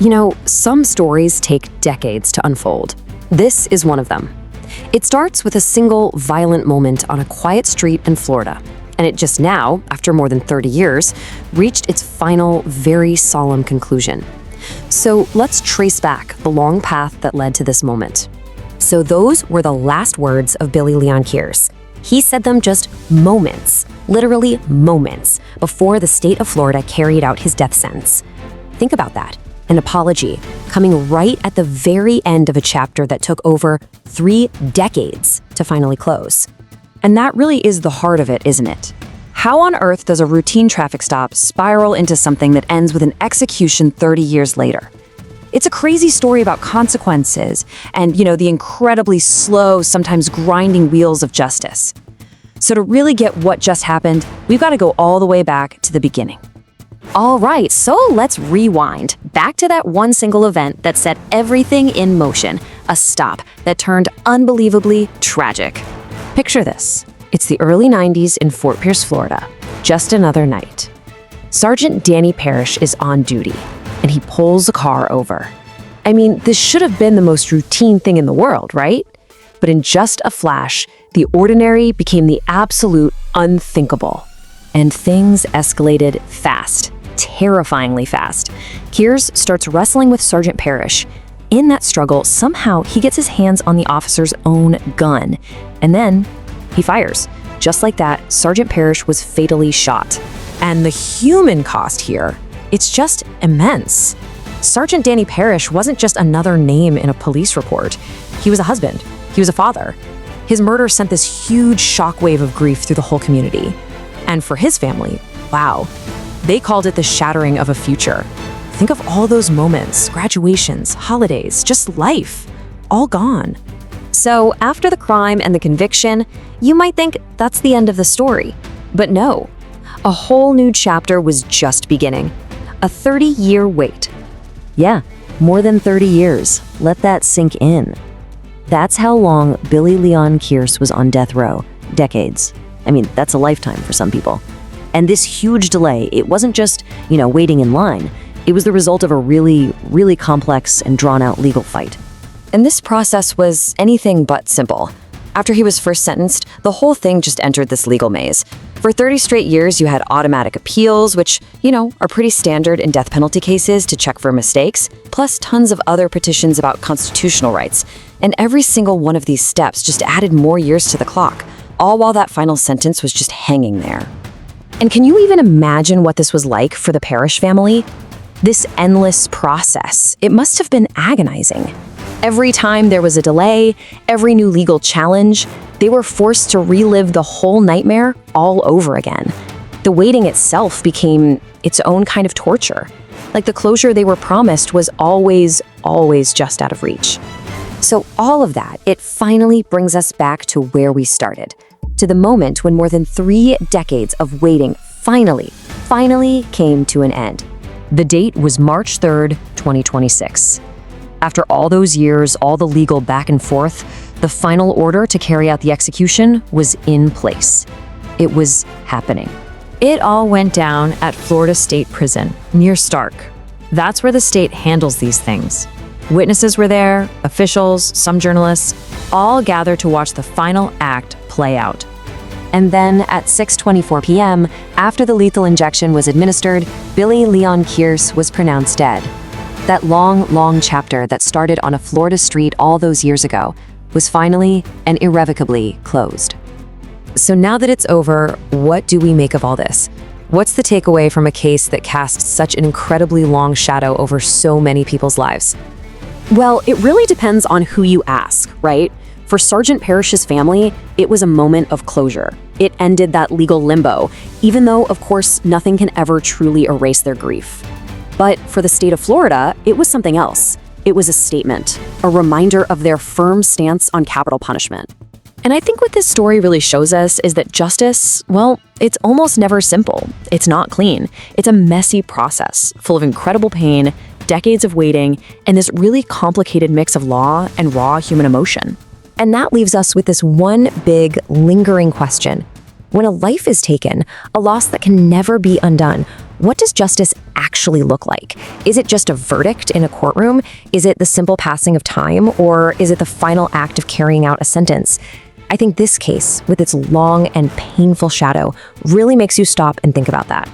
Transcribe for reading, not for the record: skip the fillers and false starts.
You know, some stories take decades to unfold. This is one of them. It starts with a single violent moment on a quiet street in Florida, and it just now, after more than 30 years, reached its final, very solemn conclusion. So let's trace back the long path that led to this moment. So those were the last words of Billy Leon Kearse. He said them just moments, literally moments, before the state of Florida carried out his death sentence. Think about that. An apology coming right at the very end of a chapter that took over 3 decades to finally close. And that really is the heart of it, isn't it? How on earth does a routine traffic stop spiral into something that ends with an execution 30 years later? It's a crazy story about consequences and, the incredibly slow, sometimes grinding wheels of justice. So to really get what just happened, we've got to go all the way back to the beginning. All right, so let's rewind back to that one single event that set everything in motion, a stop that turned unbelievably tragic. Picture this. It's the early 90s in Fort Pierce, Florida. Just another night. Sergeant Danny Parrish is on duty, and he pulls a car over. I mean, this should have been the most routine thing in the world, right? But in just a flash, the ordinary became the absolute unthinkable. And things escalated fast, terrifyingly fast. Kearse starts wrestling with Sergeant Parrish. In that struggle, somehow he gets his hands on the officer's own gun. And then he fires. Just like that, Sergeant Parrish was fatally shot. And the human cost here, it's just immense. Sergeant Danny Parrish wasn't just another name in a police report. He was a husband. He was a father. His murder sent this huge shockwave of grief through the whole community. And for his family, wow, they called it the shattering of a future. Think of all those moments, graduations, holidays, just life, all gone. So after the crime and the conviction, you might think that's the end of the story. But no, a whole new chapter was just beginning. A 30-year wait. Yeah, more than 30 years. Let that sink in. That's how long Billy Leon Kearse was on death row. Decades. I mean, that's a lifetime for some people. And this huge delay, it wasn't just, waiting in line. It was the result of a really, really complex and drawn-out legal fight. And this process was anything but simple. After he was first sentenced, the whole thing just entered this legal maze. For 30 straight years, you had automatic appeals, which, are pretty standard in death penalty cases to check for mistakes, plus tons of other petitions about constitutional rights. And every single one of these steps just added more years to the clock, all while that final sentence was just hanging there. And can you even imagine what this was like for the Parrish family? This endless process, it must have been agonizing. Every time there was a delay, every new legal challenge, they were forced to relive the whole nightmare all over again. The waiting itself became its own kind of torture. Like the closure they were promised was always just out of reach. So all of that, it finally brings us back to where we started, to the moment when more than 3 decades of waiting finally came to an end. The date was March 3rd, 2026. After all those years, all the legal back and forth, the final order to carry out the execution was in place. It was happening. It all went down at Florida State Prison, near Stark. That's where the state handles these things. Witnesses were there, officials, some journalists, all gathered to watch the final act play out. And then at 6:24 p.m., after the lethal injection was administered, Billy Leon Kearse was pronounced dead. That long chapter that started on a Florida street all those years ago was finally and irrevocably closed. So now that it's over, what do we make of all this? What's the takeaway from a case that casts such an incredibly long shadow over so many people's lives? Well, it really depends on who you ask, right? For Sergeant Parrish's family, it was a moment of closure. It ended that legal limbo, even though, of course, nothing can ever truly erase their grief. But for the state of Florida, it was something else. It was a statement, a reminder of their firm stance on capital punishment. And I think what this story really shows us is that justice, well, it's almost never simple. It's not clean. It's a messy process, full of incredible pain, decades of waiting, and this really complicated mix of law and raw human emotion. And that leaves us with this one big, lingering question. When a life is taken, a loss that can never be undone, What does justice actually look like? Is it just a verdict in a courtroom? Is it the simple passing of time? Or is it the final act of carrying out a sentence? I think this case, with its long and painful shadow, really makes you stop and think about that.